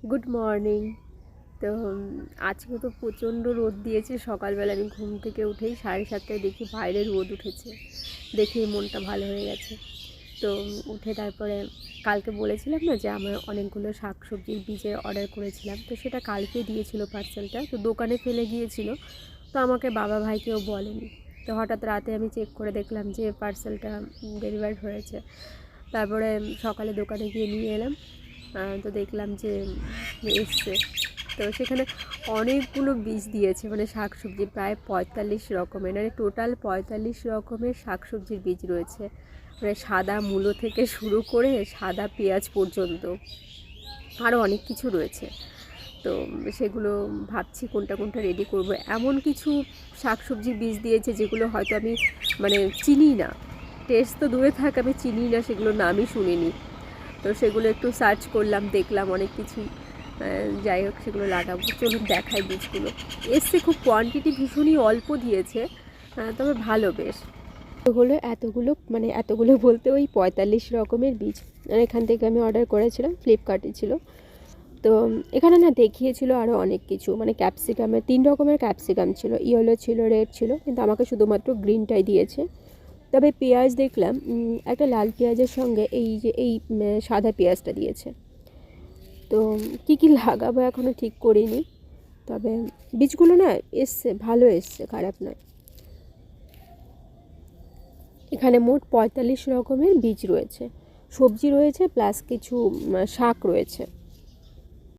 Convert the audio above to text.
Good morning. তো আজকে তো প্রচণ্ড রোদ দিয়েছে। সকালবেলা আমি ঘুম থেকে উঠেই 7:30টায় দেখি বাইরে রোদ উঠেছে, দেখেই মনটা ভালো হয়ে গেছে। তো উঠে তারপরে কালকে বলেছিলাম না যে আমার অনেকগুলো শাকসবজির বীজের অর্ডার করেছিলাম, তো সেটা কালকে দিয়েছিল পার্সেলটা, তো দোকানে ফেলে গিয়েছিল। তো আমাকে বাবা ভাই কেউ বলেনি। তো হঠাৎ রাতে আমি চেক করে দেখলাম যে পার্সেলটা ডেলিভার হয়েছে। তারপরে সকালে দোকানে গিয়ে নিয়ে এলাম। তো দেখলাম যে এসছে। তো সেখানে অনেকগুলো বীজ দিয়েছে, মানে শাকসবজি প্রায় 45 রকমের, মানে টোটাল 45 রকমের শাকসবজির বীজ রয়েছে। মানে সাদা মূলো থেকে শুরু করে সাদা পেঁয়াজ পর্যন্ত আরও অনেক কিছু রয়েছে। তো সেগুলো ভাবছি কোনটা কোনটা রেডি করব। এমন কিছু শাকসবজির বীজ দিয়েছে যেগুলো হয়তো আমি মানে চিনি না, টেস্ট তো দূরে থাক, আমি চিনি না, সেগুলো নামই শুনিনি। তো সেগুলো একটু সার্চ করলাম, দেখলাম অনেক কিছুই। যাই হোক, সেগুলো লাগাবো। চলুন দেখাই বীজগুলো। এসছে খুব কোয়ান্টিটি ভীষণই অল্প দিয়েছে, তবে ভালো বেশ। এতগুলো বলতে ওই 45 রকমের বীজ। আর এখান থেকে আমি অর্ডার করেছিলাম, ফ্লিপকার্টে ছিল। তো এখানে না দেখিয়েছিল আরও অনেক কিছু, মানে ক্যাপসিকামের 3 রকমের ক্যাপসিকাম ছিল, ইয়েলো ছিল, রেড ছিল, কিন্তু আমাকে শুধুমাত্র গ্রিনটাই দিয়েছে। তবে পেঁয়াজ দেখলাম, একটা লাল পেঁয়াজের সঙ্গে এই সাদা পেঁয়াজটা দিয়েছে। তো কী কী লাগাবো এখনও ঠিক করিনি, তবে বীজগুলো না এসছে, ভালো এসছে, খারাপ নয়। এখানে মোট 45 রকমের বীজ রয়েছে, সবজি রয়েছে, প্লাস কিছু শাক রয়েছে।